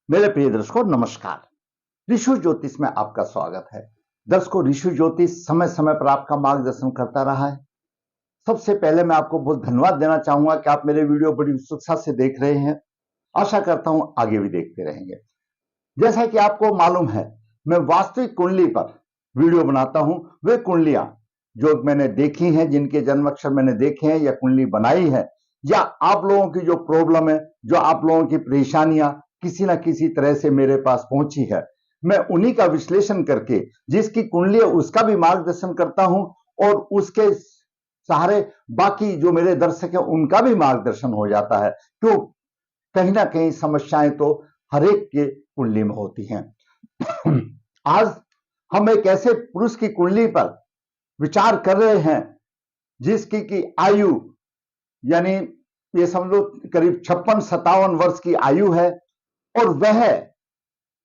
मेरे प्रिय दर्शकों नमस्कार। ऋषु ज्योतिष में आपका स्वागत है। दर्शकों, ऋषु ज्योतिष समय समय पर आपका मार्गदर्शन करता रहा है। सबसे पहले मैं आपको बहुत धन्यवाद देना चाहूंगा कि आप मेरे वीडियो बड़ी उत्सुकता से देख रहे हैं। आशा करता हूं आगे भी देखते रहेंगे। जैसा कि आपको मालूम है, मैं वास्तविक कुंडली पर वीडियो बनाता हूं। वे कुंडलियां जो मैंने देखी हैं, जिनके जन्म अक्षर मैंने देखे हैं या कुंडली बनाई है, या आप लोगों की जो प्रॉब्लम है, जो आप लोगों की परेशानियां किसी ना किसी तरह से मेरे पास पहुंची है, मैं उन्हीं का विश्लेषण करके जिसकी कुंडली है उसका भी मार्गदर्शन करता हूं, और उसके सहारे बाकी जो मेरे दर्शक हैं उनका भी मार्गदर्शन हो जाता है। क्यों? कहीं ना कहीं समस्याएं तो हर एक के कुंडली में होती हैं। आज हम एक ऐसे पुरुष की कुंडली पर विचार कर रहे हैं जिसकी की आयु, यानी ये समझ लो करीब 56-57 वर्ष की आयु है, और वह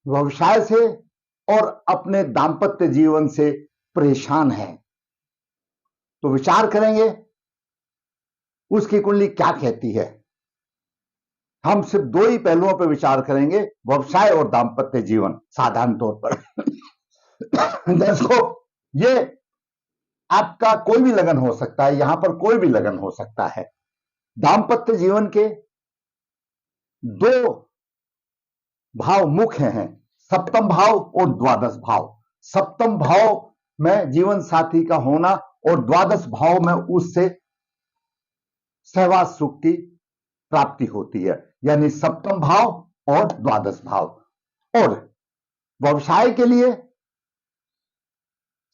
व्यवसाय से और अपने दांपत्य जीवन से परेशान है। तो विचार करेंगे उसकी कुंडली क्या कहती है। हम सिर्फ दो ही पहलुओं पर विचार करेंगे, व्यवसाय और दांपत्य जीवन, साधारण तौर पर। दोस्तों, ये आपका कोई भी लगन हो सकता है, यहां पर कोई भी लगन हो सकता है। दांपत्य जीवन के दो भाव मुख्य हैं, सप्तम भाव और द्वादश भाव। सप्तम भाव में जीवन साथी का होना और द्वादश भाव में उससे सहवास सुख की प्राप्ति होती है, यानी सप्तम भाव और द्वादश भाव। और व्यवसाय के लिए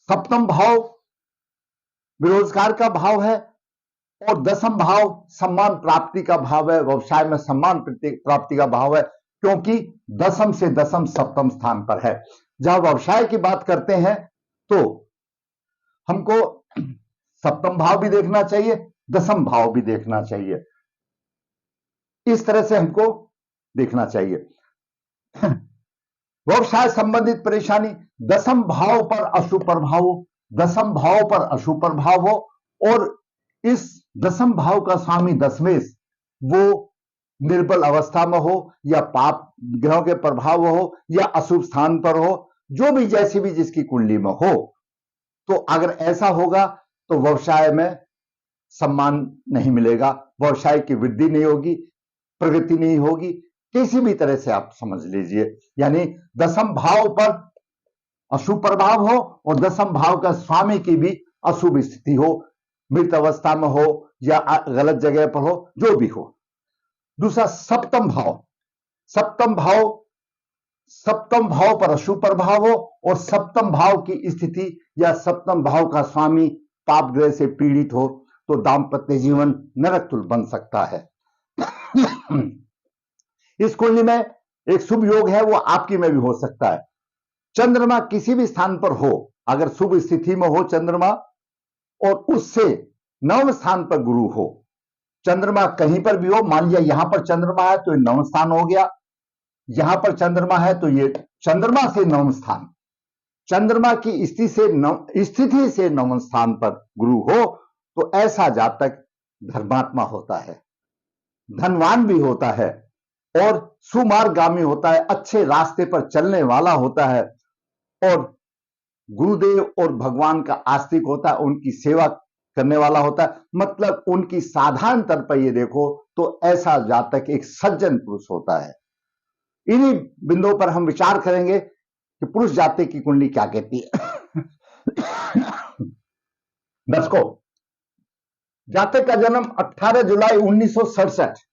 सप्तम भाव बेरोजगार का भाव है, और दसम भाव सम्मान प्राप्ति का भाव है। व्यवसाय में सम्मान प्राप्ति का भाव है, क्योंकि दसम से दसम सप्तम स्थान पर है। जहां व्यवसाय की बात करते हैं तो हमको सप्तम भाव भी देखना चाहिए, दसम भाव भी देखना चाहिए। इस तरह से हमको देखना चाहिए। व्यवसाय संबंधित परेशानी, दसम भाव पर अशुभ प्रभाव हो, दसम भाव पर अशुभ प्रभाव हो, और इस दसम भाव का स्वामी दशमेश वो निर्बल अवस्था में हो, या पाप ग्रहों के प्रभाव हो, या अशुभ स्थान पर हो, जो भी जैसी भी जिसकी कुंडली में हो, तो अगर ऐसा होगा तो व्यवसाय में सम्मान नहीं मिलेगा, व्यवसाय की वृद्धि नहीं होगी, प्रगति नहीं होगी, किसी भी तरह से आप समझ लीजिए। यानी दसम भाव पर अशुभ प्रभाव हो और दसम भाव का स्वामी की भी अशुभ स्थिति हो, मृत अवस्था में हो या गलत जगह पर हो, जो भी हो। दूसरा सप्तम भाव, सप्तम भाव पर अशुभ प्रभाव हो, और सप्तम भाव की स्थिति या सप्तम भाव का स्वामी पाप ग्रह से पीड़ित हो, तो दाम्पत्य जीवन नरक तुल्य बन सकता है। इस कुंडली में एक शुभ योग है, वो आपकी में भी हो सकता है। चंद्रमा किसी भी स्थान पर हो, अगर शुभ स्थिति में हो चंद्रमा, और उससे नवम स्थान पर गुरु हो, चंद्रमा कहीं पर भी हो, मान लिया यहां पर चंद्रमा है तो ये नवम स्थान हो गया, यहां पर चंद्रमा है तो ये चंद्रमा से नवम स्थान, चंद्रमा की स्थिति से नवम स्थान पर गुरु हो, तो ऐसा जातक धर्मात्मा होता है, धनवान भी होता है, और सुमार्गामी होता है, अच्छे रास्ते पर चलने वाला होता है, और गुरुदेव और भगवान का आस्तिक होता है, उनकी सेवा करने वाला होता है। मतलब उनकी साधारण तौर पर ये देखो तो ऐसा जातक एक सज्जन पुरुष होता है। इन्हीं बिंदुओं पर हम विचार करेंगे कि पुरुष जातक की कुंडली क्या कहती है। दर्शकों, जातक का जन्म 18 जुलाई 1967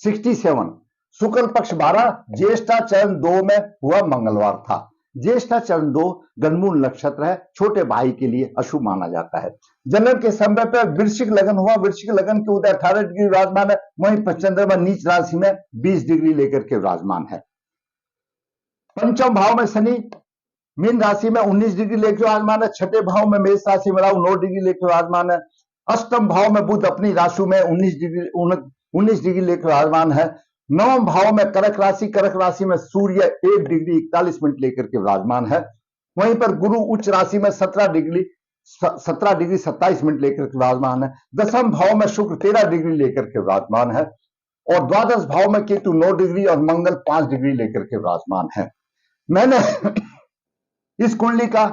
67 शुक्ल पक्ष 12 ज्येष्ठा चरण 2 में हुआ मंगलवार था। ज्येष्ठा चरण 2 गणमूल नक्षत्र है, छोटे भाई के लिए अशुभ माना जाता है। जन्म के समय पर वृश्चिक लगन हुआ, वृश्चिक लगन के उदय 18 डिग्री विराजमान है, वहीं चंद्रमा नीच राशि में 20 डिग्री लेकर के विराजमान है। पंचम भाव में शनि मीन राशि में 19 डिग्री लेकर विराजमान है, छठे भाव में मेष राशि में राहु 9 डिग्री लेकर विराजमान है, अष्टम भाव में बुध अपनी राशि में 19 डिग्री लेकर विराजमान है, नवम भाव में कर्क राशि में सूर्य 1 डिग्री 41 मिनट लेकर के विराजमान है, वहीं पर गुरु उच्च राशि में 17 डिग्री 27 मिनट लेकर के विराजमान है, दसम भाव में शुक्र 13 डिग्री लेकर के विराजमान है, और द्वादश भाव में केतु 9 डिग्री और मंगल 5 डिग्री लेकर के विराजमान है। मैंने इस कुंडली का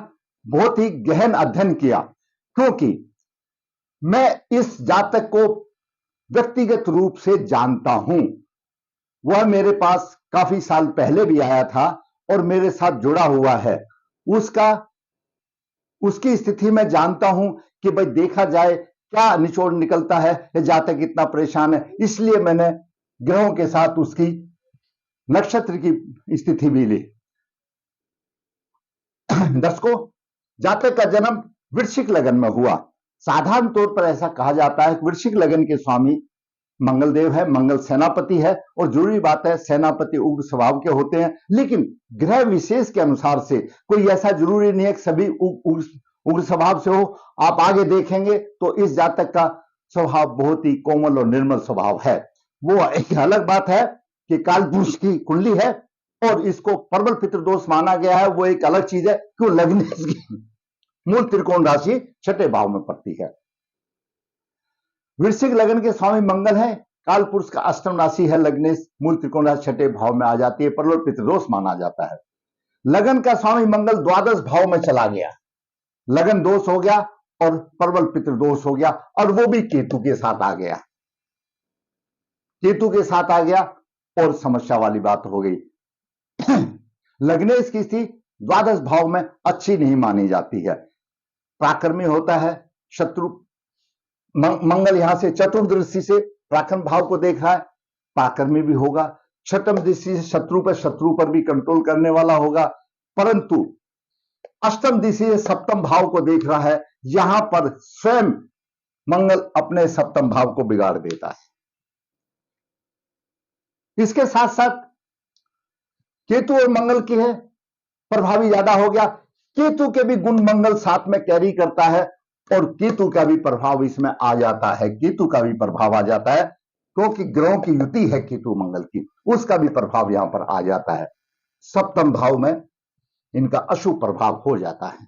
बहुत ही गहन अध्ययन किया, क्योंकि मैं इस जातक को व्यक्तिगत रूप से जानता हूं। वह मेरे पास काफी साल पहले भी आया था और मेरे साथ जुड़ा हुआ है। उसकी स्थिति में जानता हूं कि भाई देखा जाए क्या निचोड़ निकलता है, ये जातक इतना परेशान है। इसलिए मैंने ग्रहों के साथ उसकी नक्षत्र की स्थिति भी ली। दर्शकों, जातक का जन्म वृश्चिक लगन में हुआ। साधारण तौर पर ऐसा कहा जाता है कि वृश्चिक लगन के स्वामी मंगल देव है, मंगल सेनापति है, और जरूरी बात है सेनापति उग्र स्वभाव के होते हैं। लेकिन ग्रह विशेष के अनुसार से कोई ऐसा जरूरी नहीं है कि सभी उग्र स्वभाव से हो। आप आगे देखेंगे तो इस जातक का स्वभाव बहुत ही कोमल और निर्मल स्वभाव है। वो एक अलग बात है कि कालपुरुष की कुंडली है और इसको प्रबल पितृदोष माना गया है, वो एक अलग चीज है। क्यों? लग्न इसकी मूल त्रिकोण राशि छठे भाव में पड़ती है। वृश्चिक लगन के स्वामी मंगल है, कालपुरुष का अष्टम राशि है लग्नेश, मूल त्रिकोण राशि छठे भाव में आ जाती है, प्रबल पितृदोष माना जाता है। लगन का स्वामी मंगल द्वादश भाव में चला गया, लगन दोष हो गया और प्रबल पितृदोष हो गया, और वो भी केतु के साथ आ गया। केतु के साथ आ गया और समस्या वाली बात हो गई। लग्नेश की स्थिति द्वादश भाव में अच्छी नहीं मानी जाती है, प्राक्रमी होता है। शत्रु मंगल यहां से चतुर्थ दृष्टि से प्राक्रम भाव को देख रहा है, प्राक्रमी भी होगा। छठम दृष्टि से शत्रु पर भी कंट्रोल करने वाला होगा, परंतु अष्टम दृष्टि से सप्तम भाव को देख रहा है। यहां पर स्वयं मंगल अपने सप्तम भाव को बिगाड़ देता है। इसके साथ साथ केतु और मंगल की है, प्रभावी ज्यादा हो गया। केतु के भी गुण मंगल साथ में कैरी करता है और केतु का भी प्रभाव इसमें आ जाता है। केतु का भी प्रभाव आ जाता है क्योंकि ग्रहों की युति है केतु मंगल की, उसका भी प्रभाव यहां पर आ जाता है। सप्तम भाव में इनका अशुभ प्रभाव हो जाता है।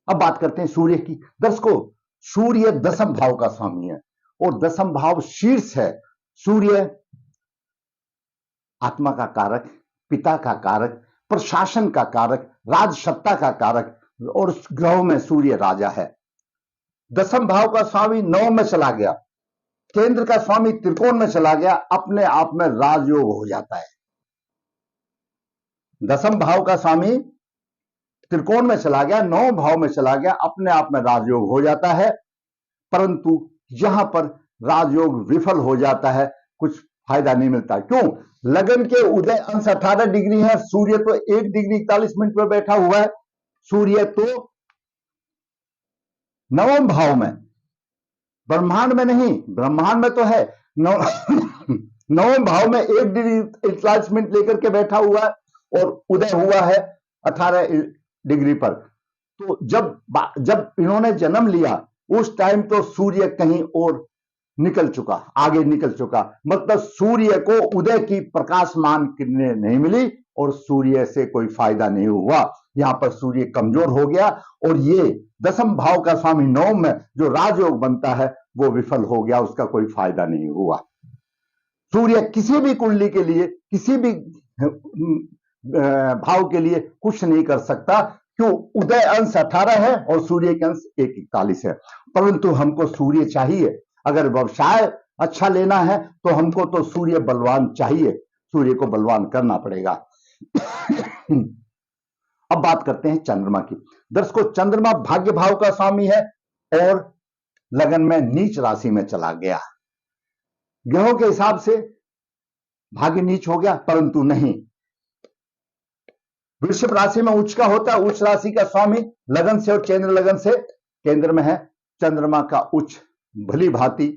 अब बात करते हैं सूर्य की। दर्शकों, सूर्य दसम भाव का स्वामी है और दसम भाव शीर्ष है। सूर्य आत्मा का कारक, पिता का कारक, प्रशासन का कारक, राजसत्ता का कारक, और ग्रहों में सूर्य राजा है। दसम भाव का स्वामी नवम में चला गया, केंद्र का स्वामी त्रिकोण में चला गया, अपने आप में राजयोग हो जाता है। दसम भाव का स्वामी त्रिकोण में चला गया, नवम भाव में चला गया, अपने आप में राजयोग हो जाता है। परंतु यहां पर राजयोग विफल हो जाता है, कुछ फायदा नहीं मिलता। क्यों? लगन के उदय अंश 18 डिग्री है, सूर्य तो 1 डिग्री 41 मिनट में बैठा हुआ है। सूर्य तो नवम भाव में, ब्रह्मांड में नहीं, ब्रह्मांड में तो है, नवम भाव में 1 डिग्री 41 मिनट लेकर के बैठा हुआ है और उदय हुआ है 18 डिग्री पर। तो जब इन्होंने जन्म लिया उस टाइम तो सूर्य कहीं और निकल चुका, आगे निकल चुका, मतलब सूर्य को उदय की प्रकाशमान किरणें नहीं मिली और सूर्य से कोई फायदा नहीं हुआ। यहां पर सूर्य कमजोर हो गया और ये दसम भाव का स्वामी नवम में जो राजयोग बनता है वो विफल हो गया, उसका कोई फायदा नहीं हुआ। सूर्य किसी भी कुंडली के लिए, किसी भी भाव के लिए कुछ नहीं कर सकता। क्यों? उदय अंश 18 है और सूर्य के अंश 41 है। परंतु हमको सूर्य चाहिए, अगर व्यवसाय अच्छा लेना है तो हमको तो सूर्य बलवान चाहिए, सूर्य को बलवान करना पड़ेगा। अब बात करते हैं चंद्रमा की। दर्शकों, चंद्रमा भाग्य भाव का स्वामी है और लगन में नीच राशि में चला गया। ग्रहों के हिसाब से भाग्य नीच हो गया, परंतु नहीं, वृषभ राशि में उच्च का होता है। उच्च राशि का स्वामी लगन से और चंद्र लगन से केंद्र में है। चंद्रमा का उच्च भली भांति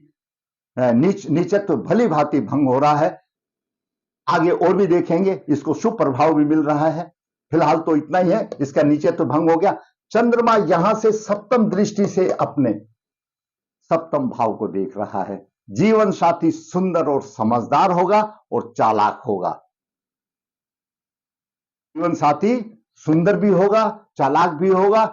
नीचत्व भली भांति भंग हो रहा है। आगे और भी देखेंगे, इसको शुभ प्रभाव भी मिल रहा है। फिलहाल तो इतना ही है, इसका नीचत्व भंग हो गया। चंद्रमा यहां से सप्तम दृष्टि से अपने सप्तम भाव को देख रहा है। जीवन साथी सुंदर और समझदार होगा और चालाक होगा। जीवन साथी सुंदर भी होगा, चालाक भी होगा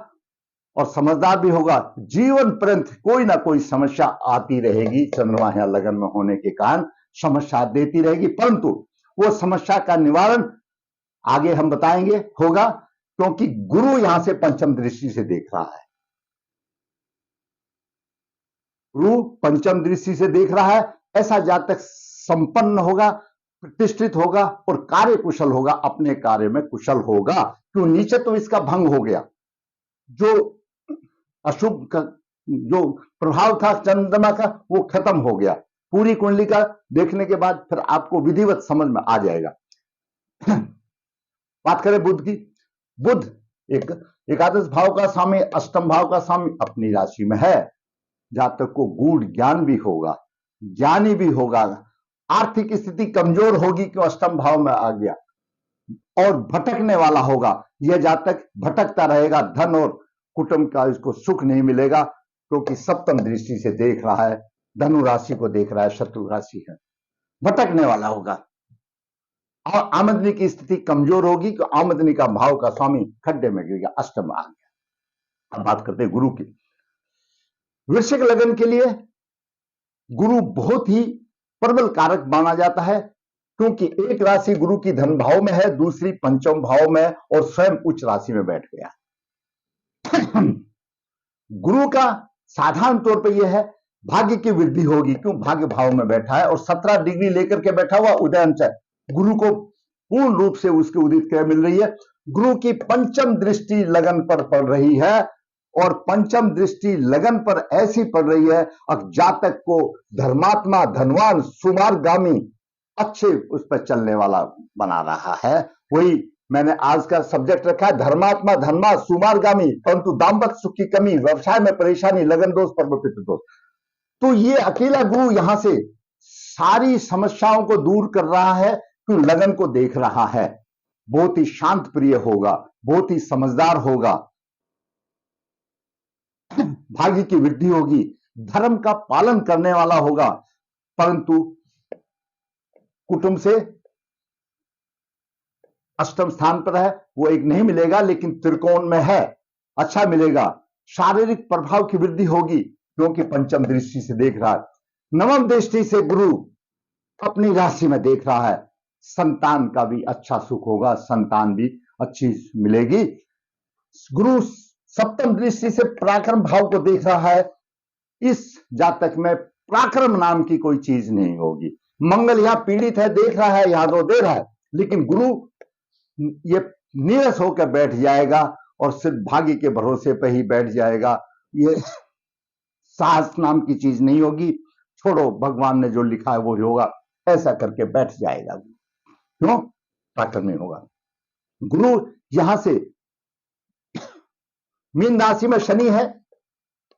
और समझदार भी होगा। जीवन पर्यंत कोई ना कोई समस्या आती रहेगी चंद्रमा यहां लगन में होने के कारण, समस्या देती रहेगी, परंतु वो समस्या का निवारण आगे हम बताएंगे होगा, क्योंकि गुरु यहां से पंचम दृष्टि से देख रहा है। गुरु पंचम दृष्टि से देख रहा है। ऐसा जातक संपन्न होगा, प्रतिष्ठित होगा और कार्य कुशल होगा, अपने कार्य में कुशल होगा। क्यों? नीचे तो इसका भंग हो गया, जो अशुभ का जो प्रभाव था चंद्रमा का वो खत्म हो गया। पूरी कुंडली का देखने के बाद फिर आपको विधिवत समझ में आ जाएगा। बात करें बुध की। बुध एक एकादश भाव का स्वामी, अष्टम भाव का स्वामी अपनी राशि में है। जातक को गूढ़ ज्ञान भी होगा, ज्ञानी भी होगा, आर्थिक स्थिति कमजोर होगी क्यों अष्टम भाव में आ गया, और भटकने वाला होगा। यह जातक भटकता रहेगा, धन और कुटुंब का इसको सुख नहीं मिलेगा, क्योंकि सप्तम दृष्टि से देख रहा है, धनु राशि को देख रहा है, शत्रु राशि है, भटकने वाला होगा। और आमदनी की स्थिति कमजोर होगी कि आमदनी का भाव का स्वामी खड्डे में गिर गया, अष्टम आ गया। अब बात करते हैं गुरु की। वृश्चिक लगन के लिए गुरु बहुत ही प्रबल कारक माना जाता है, क्योंकि एक राशि गुरु की धन भाव में है, दूसरी पंचम भाव में और स्वयं उच्च राशि में बैठ गया। गुरु का साधारण तौर पे यह है भाग्य की वृद्धि होगी, क्यों? भाग्य भाव में बैठा है और 17 डिग्री लेकर के बैठा हुआ उदयन से गुरु को पूर्ण रूप से उसकी उदित क्रिया मिल रही है। गुरु की पंचम दृष्टि लगन पर पड़ रही है, और पंचम दृष्टि लगन पर ऐसी पड़ रही है अब जातक को धर्मात्मा, धनवान, सुमार्गामी, अच्छे उस पर चलने वाला बना रहा है। वही मैंने आज का सब्जेक्ट रखा है, धर्मात्मा, धनवान, सुमार्गामी, परंतु दाम्पत्य सुख की कमी, व्यवसाय में परेशानी, लगन दोष, पर्व पितृ दोष। तो ये अकेला गुरु यहां से सारी समस्याओं को दूर कर रहा है, तो लगन को देख रहा है। बहुत ही शांत प्रिय होगा, बहुत ही समझदार होगा, भाग्य की वृद्धि होगी, धर्म का पालन करने वाला होगा, परंतु कुटुंब से अष्टम स्थान पर है, वो एक नहीं मिलेगा, लेकिन त्रिकोण में है, अच्छा मिलेगा। शारीरिक प्रभाव की वृद्धि होगी, क्योंकि पंचम दृष्टि से देख रहा है। नवम दृष्टि से गुरु अपनी राशि में देख रहा है, संतान का भी अच्छा सुख होगा, संतान भी अच्छी मिलेगी। गुरु सप्तम दृष्टि से पराक्रम भाव को देख रहा है। इस जातक में पराक्रम नाम की कोई चीज नहीं होगी। मंगल यहां पीड़ित है, देख रहा है, यहां तो दे रहा है, लेकिन गुरु ये नीरस होकर बैठ जाएगा और सिर्फ भाग्य के भरोसे पर ही बैठ जाएगा। ये साहस नाम की चीज नहीं होगी, छोड़ो भगवान ने जो लिखा है वो होगा, ऐसा करके बैठ जाएगा। क्यों? पराक्रम नहीं होगा। गुरु यहां से मीन राशि में शनि है,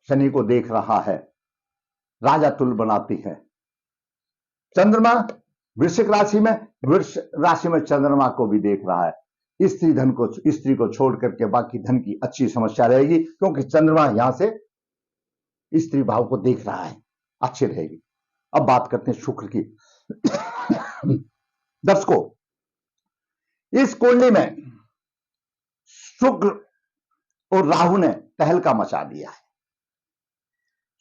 शनि को देख रहा है, राजा तुल्य बनाती है। चंद्रमा वृश्चिक राशि में, वृश्चिक राशि में चंद्रमा को भी देख रहा है। स्त्री को छोड़ करके बाकी धन की अच्छी समस्या रहेगी, क्योंकि चंद्रमा यहां से स्त्री भाव को देख रहा है, अच्छी रहेगी। अब बात करते हैं शुक्र की। दर्शकों, इस कुंडली में शुक्र और राहु ने तहलका मचा दिया है।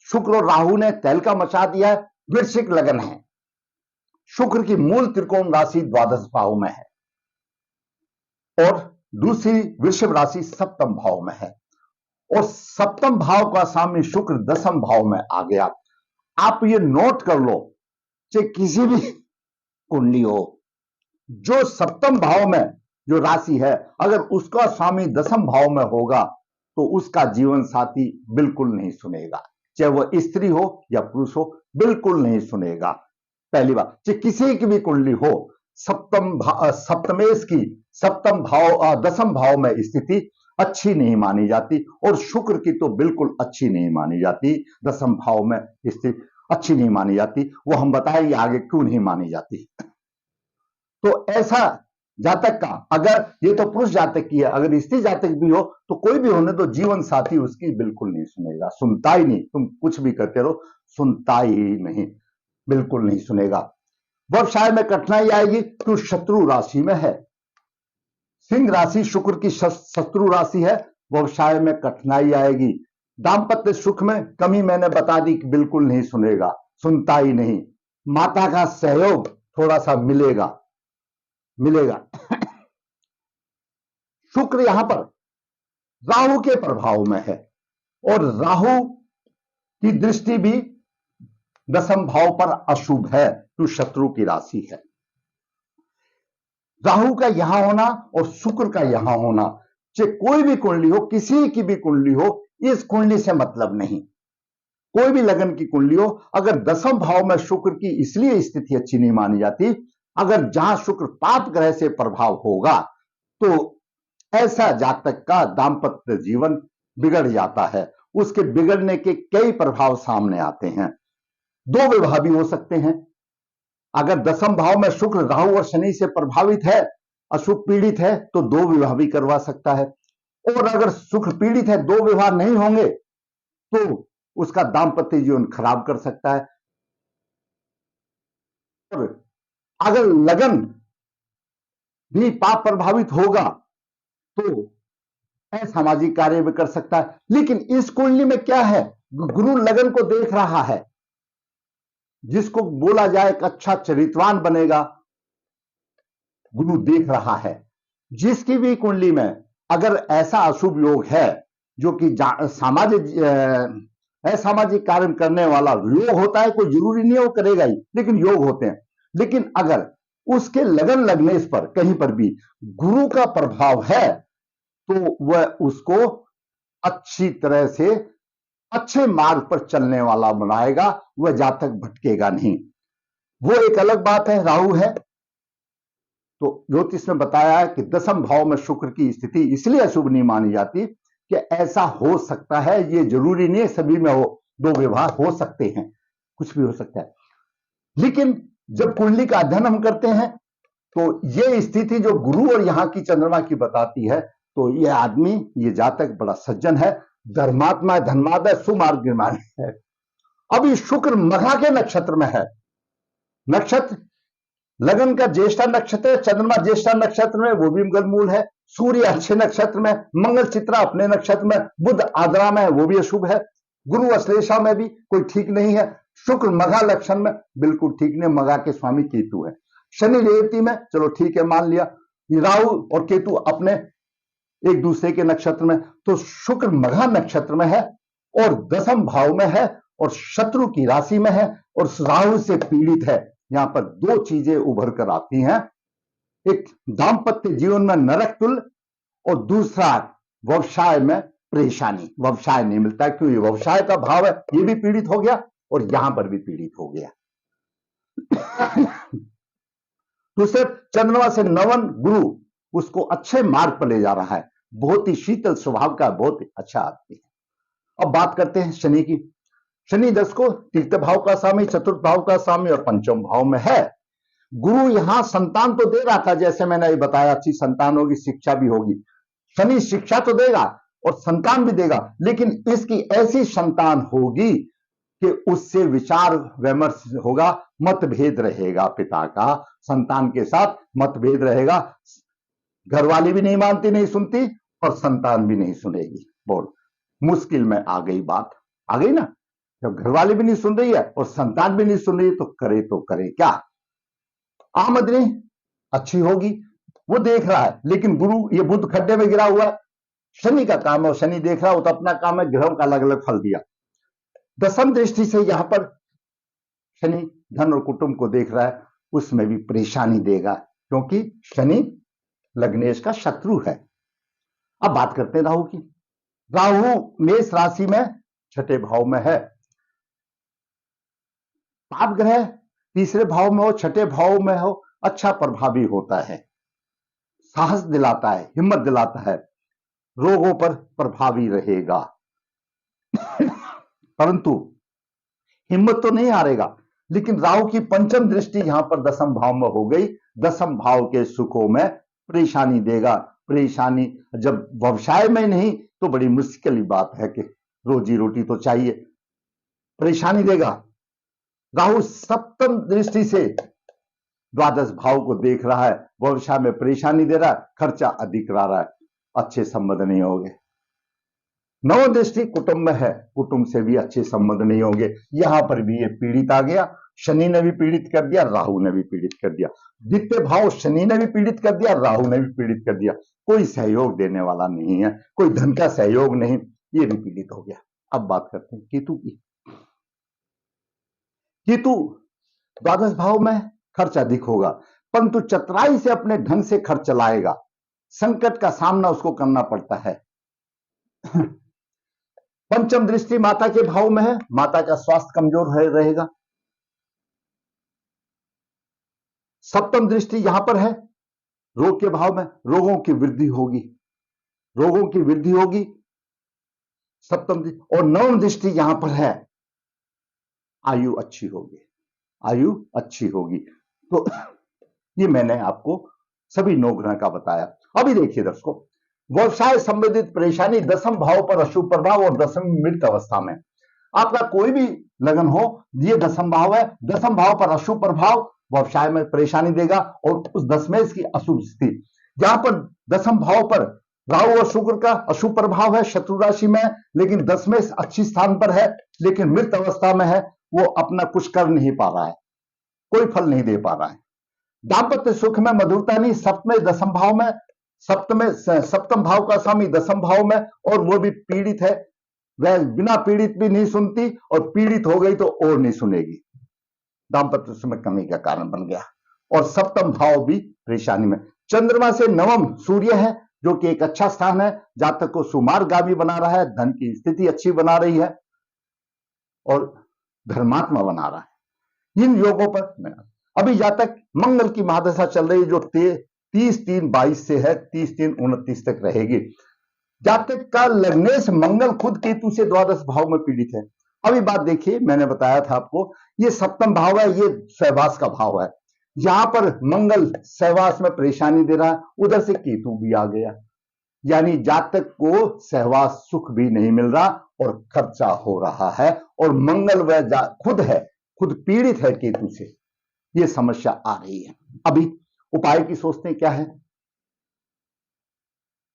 शुक्र और राहु ने तहलका मचा दिया है। वृश्चिक लगन है, शुक्र की मूल त्रिकोण राशि द्वादश भाव में है और दूसरी वृषभ राशि सप्तम भाव में है, और सप्तम भाव का स्वामी शुक्र दसम भाव में आ गया। आप ये नोट कर लो, चाहे किसी भी कुंडली हो, जो सप्तम भाव में जो राशि है, अगर उसका स्वामी दसम भाव में होगा तो उसका जीवन साथी बिल्कुल नहीं सुनेगा, चाहे वह स्त्री हो या पुरुष हो, बिल्कुल नहीं सुनेगा। पहली बात, चाहे किसी की भी कुंडली हो, सप्तमेश की सप्तम भाव दसम भाव में स्थिति अच्छी नहीं मानी जाती, और शुक्र की तो बिल्कुल अच्छी नहीं मानी जाती। दसम भाव में स्थिति अच्छी नहीं मानी जाती, वो हम बताएंगे आगे क्यों नहीं मानी जाती। तो ऐसा जातक का, अगर ये तो पुरुष जातक की है, अगर स्त्री जातक भी हो तो कोई भी होने तो जीवन साथी उसकी बिल्कुल नहीं सुनेगा, सुनता ही नहीं। तुम कुछ भी करते रहो, सुनता ही नहीं, बिल्कुल नहीं सुनेगा। व्यवसाय में कठिनाई आएगी तो शत्रु राशि में है। सिंह राशि शुक्र की शत्रु राशि है, व्यवसाय में कठिनाई आएगी। दाम्पत्य सुख में कमी मैंने बता दी कि बिल्कुल नहीं सुनेगा, सुनता ही नहीं। माता का सहयोग थोड़ा सा मिलेगा मिलेगा। शुक्र यहां पर राहु के प्रभाव में है और राहु की दृष्टि भी दसम भाव पर अशुभ है, तो शत्रु की राशि है। राहु का यहां होना और शुक्र का यहां होना, चाहे कोई भी कुंडली हो, किसी की भी कुंडली हो, इस कुंडली से मतलब नहीं। कोई भी लगन की कुंडली हो, अगर दसम भाव में शुक्र की इसलिए स्थिति अच्छी नहीं मानी जाती, अगर जहां शुक्र पाप ग्रह से प्रभाव होगा तो ऐसा जातक का दांपत्य जीवन बिगड़ जाता है। उसके बिगड़ने के कई प्रभाव सामने आते हैं। दो विवाह भी हो सकते हैं। अगर दसम भाव में शुक्र राहु और शनि से प्रभावित है, अशुभ पीड़ित है, तो दो विवाह भी करवा सकता है। और अगर शुक्र पीड़ित है, दो विवाह नहीं होंगे तो उसका दांपत्य जीवन खराब कर सकता है। और अगर लगन भी पाप प्रभावित होगा तो असामाजिक कार्य भी कर सकता है। लेकिन इस कुंडली में क्या है, गुरु लगन को देख रहा है, जिसको बोला जाए एक अच्छा चरित्रवान बनेगा, गुरु देख रहा है। जिसकी भी कुंडली में अगर ऐसा अशुभ योग है जो कि सामाजिक असामाजिक कार्य करने वाला योग होता है, कोई जरूरी नहीं वो करेगा ही, लेकिन योग होते हैं। लेकिन अगर उसके लगन लगने पर कहीं पर भी गुरु का प्रभाव है तो वह उसको अच्छी तरह से अच्छे मार्ग पर चलने वाला बनाएगा, वह जातक भटकेगा नहीं। वो एक अलग बात है, राहु है। तो ज्योतिष में बताया है कि दसम भाव में शुक्र की स्थिति इसलिए अशुभ नहीं मानी जाती कि ऐसा हो सकता है, ये जरूरी नहीं है सभी में हो, दो विवाह हो सकते हैं, कुछ भी हो सकता है। लेकिन जब कुंडली का अध्ययन हम करते हैं तो ये स्थिति जो गुरु और यहां की चंद्रमा की बताती है, तो ये आदमी, ये जातक बड़ा सज्जन है, धर्मात्मा, धर्मात्मा है, सुमार्ग है। अभी शुक्र मघा के नक्षत्र में है। नक्षत्र लगन का ज्येष्ठा नक्षत्र है, चंद्रमा ज्येष्ठा नक्षत्र में, वो भी गलमूल है। सूर्य अच्छे नक्षत्र में, मंगल चित्रा अपने नक्षत्र में, बुध आद्रा में, वो भी अशुभ है। गुरु अश्लेषा में भी कोई ठीक नहीं है। शुक्र मघा लक्षण में बिल्कुल ठीक नहीं, मघा के स्वामी केतु है। शनि रेवती में चलो ठीक है, मान लिया। राहु और केतु अपने एक दूसरे के नक्षत्र में, तो शुक्र मघा नक्षत्र में है और दसम भाव में है और शत्रु की राशि में है और राहु से पीड़ित है। यहां पर दो चीजें उभर कर आती हैं, एक दाम्पत्य जीवन में नरक तुल्य और दूसरा व्यवसाय में परेशानी। व्यवसाय नहीं मिलता क्योंकि व्यवसाय का भाव है, ये भी पीड़ित हो गया और यहां पर भी पीड़ित हो गया। दूसरे चंद्रमा से नवन गुरु उसको अच्छे मार्ग पर ले जा रहा है, बहुत ही शीतल स्वभाव का, बहुत ही अच्छा आदमी है। अब बात करते हैं शनि की। शनि 10 को तीर्थ भाव का स्वामी, चतुर्थ भाव का स्वामी और पंचम भाव में है। गुरु यहां संतान तो दे रहा था, जैसे मैंने ये बताया, अच्छी संतान होगी, शिक्षा भी होगी। शनि शिक्षा तो देगा और संतान भी देगा, लेकिन इसकी ऐसी संतान होगी कि उससे विचार विमर्श होगा, मतभेद रहेगा, पिता का संतान के साथ मतभेद रहेगा। घरवाली भी नहीं मानती, नहीं सुनती और संतान भी नहीं सुनेगी। बोल, मुश्किल में आ गई बात, आ गई ना। जब घरवाली भी नहीं सुन रही है और संतान भी नहीं सुन रही है तो करे क्या। आमदनी अच्छी होगी, वो देख रहा है, लेकिन गुरु, ये बुध खड्डे में गिरा हुआ है, शनि का काम है और शनि देख रहा हो तो अपना काम है, ग्रहों का अलग अलग फल दिया। दसम दृष्टि से यहां पर शनि धन और कुटुंब को देख रहा है, उसमें भी परेशानी देगा क्योंकि शनि लग्नेश का शत्रु है। अब बात करते हैं राहु की। राहु मेष राशि में छठे भाव में है। पाप ग्रह तीसरे भाव में हो, छठे भाव में हो, अच्छा प्रभावी होता है, साहस दिलाता है, हिम्मत दिलाता है, रोगों पर प्रभावी रहेगा। परंतु हिम्मत तो नहीं हारेगा। लेकिन राहु की पंचम दृष्टि यहां पर दसम भाव में हो गई, दसम भाव के सुखों में परेशानी देगा। परेशानी जब व्यवसाय में नहीं तो बड़ी मुश्किल बात है कि रोजी रोटी तो चाहिए, परेशानी देगा। राहु सप्तम दृष्टि से द्वादश भाव को देख रहा है, व्यवसाय में परेशानी दे रहा है, खर्चा अधिक रहा है, अच्छे संबंध नहीं होंगे। नव दृष्टि कुटुंब में है, कुटुंब से भी अच्छे संबंध नहीं होंगे, यहां पर भी ये पीड़ित आ गया। शनि ने भी पीड़ित कर दिया, राहु ने भी पीड़ित कर दिया। द्वितीय भाव शनि ने भी पीड़ित कर दिया, राहु ने भी पीड़ित कर दिया। कोई सहयोग देने वाला नहीं है, कोई धन का सहयोग नहीं, ये भी पीड़ित हो गया। अब बात करते हैं केतु की। केतु द्वादश भाव में खर्च अधिक होगा, परंतु चतुराई से अपने ढंग से खर्च चलाएगा। संकट का सामना उसको करना पड़ता है। पंचम दृष्टि माता के भाव में है, माता का स्वास्थ्य कमजोर रहेगा। सप्तम दृष्टि यहां पर है रोग के भाव में, रोगों की वृद्धि होगी, रोगों की वृद्धि होगी सप्तम दृष्टि। और नवम दृष्टि यहां पर है आयु अच्छी होगी, आयु अच्छी होगी। तो ये मैंने आपको सभी 9 ग्रह का बताया। अभी देखिए दर्शकों, व्यवसाय संबंधित परेशानी दसम भाव पर अशुभ प्रभाव और दसम मृत अवस्था में। आपका कोई भी लगन हो, ये दसम भाव है, दसम भाव पर अशुभ प्रभाव व्यवसाय में परेशानी देगा। और उस दशमेश की अशुभ स्थिति, जहां पर दसम भाव पर राहु और शुक्र का अशुभ प्रभाव है, शत्रु राशि में, लेकिन दशमेश अच्छी स्थान पर है, लेकिन मृत अवस्था में है, वो अपना कुछ कर नहीं पा रहा है, कोई फल नहीं दे पा रहा है। दाम्पत्य सुख में मधुरता नहीं, सप्तम दसम भाव में, सप्तम भाव का स्वामी दसम भाव में, और वो भी पीड़ित है। वह बिना पीड़ित भी नहीं सुनती, और पीड़ित हो गई तो और नहीं सुनेगी। दाम्पत्य सुख में कमी का कारण बन गया। और सप्तम भाव भी परेशानी में। चंद्रमा से नवम सूर्य है, जो कि एक अच्छा स्थान है, जातक को सुमार्गामी बना रहा है, धन की स्थिति अच्छी बना रही है, और धर्मात्मा बना रहा है। इन योगों पर अभी जातक मंगल की महादशा चल रही है, जो 30/3/22 से है, 30/3/29 तक रहेगी। जातक का लग्नेश मंगल खुद केतु से द्वादश भाव में पीड़ित है। अभी बात देखिए, मैंने बताया था आपको, ये सप्तम भाव है, ये सहवास का भाव है। यहां पर मंगल सहवास में परेशानी दे रहा है, उधर से केतु भी आ गया, यानी जातक को सहवास सुख भी नहीं मिल रहा और खर्चा हो रहा है। और मंगल वह खुद है, खुद पीड़ित है केतु से, ये समस्या आ रही है। अभी उपाय की सोचते हैं क्या है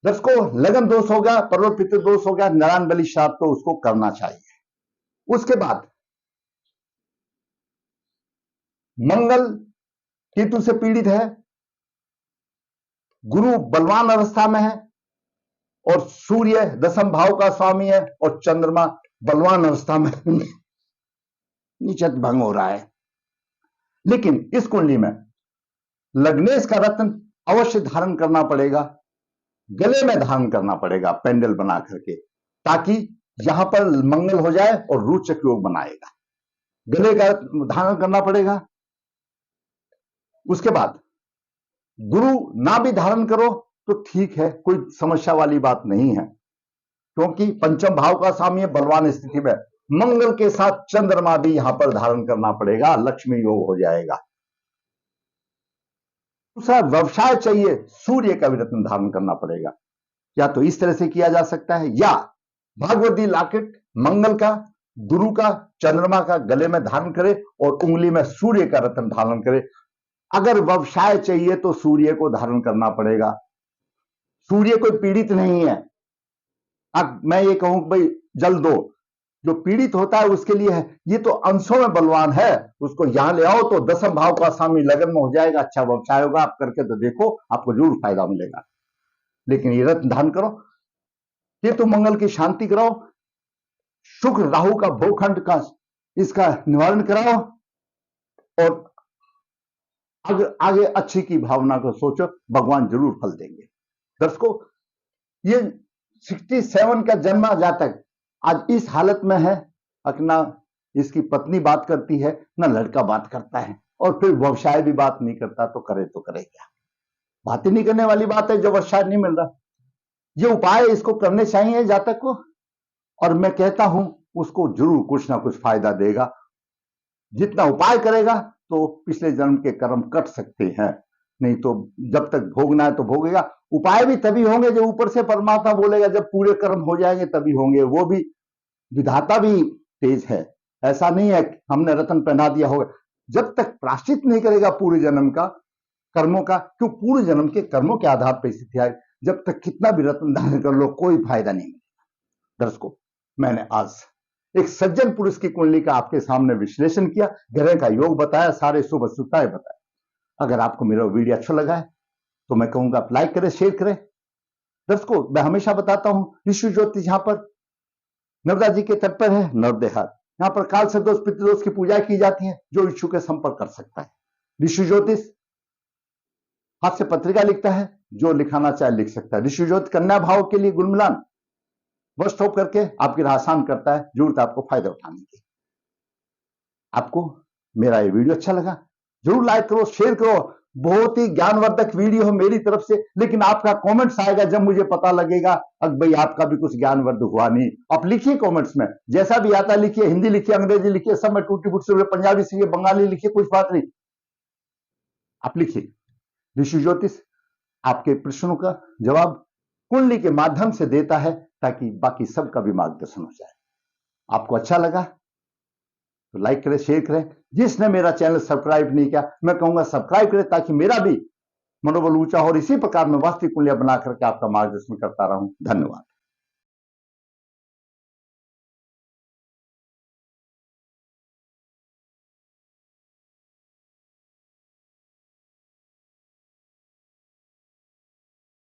दर्शकों। लगन दोष हो गया, पर्वत पितृ दोष हो गया, नारायण बलि श्राद्ध तो उसको करना चाहिए। उसके बाद मंगल केतु से पीड़ित है, गुरु बलवान अवस्था में है, और सूर्य दसम भाव का स्वामी है, और चंद्रमा बलवान अवस्था में नीचत भंग हो रहा है। लेकिन इस कुंडली में लग्नेश का रत्न अवश्य धारण करना पड़ेगा, गले में धारण करना पड़ेगा पेंडल बना करके, ताकि यहां पर मंगल हो जाए और रोचक योग बनाएगा। गले का धारण करना पड़ेगा। उसके बाद गुरु ना भी धारण करो तो ठीक है, कोई समस्या वाली बात नहीं है, क्योंकि पंचम भाव का स्वामी बलवान स्थिति में, मंगल के साथ चंद्रमा भी यहां पर धारण करना पड़ेगा, लक्ष्मी योग हो जाएगा। दूसरा, व्यवसाय चाहिए, सूर्य का भी रत्न धारण करना पड़ेगा। या तो इस तरह से किया जा सकता है, या भागवती लॉकेट मंगल का, गुरु का, चंद्रमा का गले में धारण करे और उंगली में सूर्य का रत्न धारण करे। अगर व्यवसाय चाहिए तो सूर्य को धारण करना पड़ेगा। सूर्य कोई पीड़ित नहीं है। अब मैं ये कहूं भाई जल दो, जो पीड़ित होता है उसके लिए है, ये तो अंशों में बलवान है, उसको यहां ले आओ तो दसम भाव का स्वामी लगन में हो जाएगा, अच्छा व्यवसाय होगा। आप करके तो देखो, आपको जरूर फायदा मिलेगा। लेकिन ये रत्न धारण करो, केतु मंगल की शांति कराओ, शुक्र राहु का भूखंड का इसका निवारण कराओ, और आगे अच्छी की भावना को सोचो, भगवान जरूर फल देंगे। दर्शकों, ये 67 का जन्मा जातक आज इस हालत में है, ना इसकी पत्नी बात करती है, ना लड़का बात करता है, और फिर व्यवसाय भी बात नहीं करता, तो करे क्या। बात ही नहीं करने वाली बात है जो व्यवसाय नहीं मिल रहा। ये उपाय इसको करने चाहिए जातक को, और मैं कहता हूं उसको जरूर कुछ ना कुछ फायदा देगा। जितना उपाय करेगा तो पिछले जन्म के कर्म कट सकते हैं, नहीं तो जब तक भोगना है तो भोगेगा। उपाय भी तभी होंगे जब ऊपर से परमात्मा बोलेगा, जब पूरे कर्म हो जाएंगे तभी होंगे। वो भी विधाता भी तेज है, ऐसा नहीं है हमने रतन पहना दिया होगा। जब तक प्राश्चित नहीं करेगा पूरे जन्म का कर्मों का, क्यों पूरे जन्म के कर्मों के आधार पर स्थिति आए, जब तक कितना भी रत्न दान कर लो कोई फायदा नहीं मिलेगा। दर्शकों, मैंने आज एक सज्जन पुरुष की कुंडली का आपके सामने विश्लेषण किया, ग्रह का योग बताया, सारे शुभ अशुभताएं बताए। अगर आपको मेरा वीडियो अच्छा लगा है तो मैं कहूंगा आप लाइक करें, शेयर करें। दर्शकों, मैं हमेशा बताता हूं, ऋषि ज्योतिष यहां पर नर्मदा जी के तट पर है, नर्मदेहाट। यहां पर काल सदोष पितृदोष की पूजा की जाती है। जो इच्छुक है संपर्क कर सकता है। ऋषि ज्योतिष हाथ से पत्रिका लिखता है, जो लिखाना चाहे लिख सकता है। ऋषि ज्योतिष कन्या भाव के लिए गुणमिलान वन स्टॉप करके आपकी राह आसान करता है। जरूरत आपको फायदा उठाने की। आपको मेरा ये वीडियो अच्छा लगा, जरूर लाइक करो, शेयर करो। बहुत ही ज्ञानवर्धक वीडियो है मेरी तरफ से, लेकिन आपका कमेंट्स आएगा जब मुझे पता लगेगा अब भाई आपका भी कुछ ज्ञानवर्धक हुआ नहीं। आप लिखिए कमेंट्स में, जैसा भी आता है लिखिए, हिंदी लिखिए, अंग्रेजी लिखिए, सब में टूटी फूट से, पंजाबी सीखिए, बंगाली लिखिए, कुछ बात नहीं, आप लिखिए। ऋषि ज्योतिष आपके प्रश्नों का जवाब कुंडली के माध्यम से देता है, ताकि बाकी सबका भी मार्गदर्शन हो जाए। आपको अच्छा लगा तो लाइक करें, शेयर करें। जिसने मेरा चैनल सब्सक्राइब नहीं किया, मैं कहूंगा सब्सक्राइब करें, ताकि मेरा भी मनोबल ऊंचा हो और इसी प्रकार मैं वास्तविक कुंडलियां बना करके आपका मार्गदर्शन करता रहूं। धन्यवाद।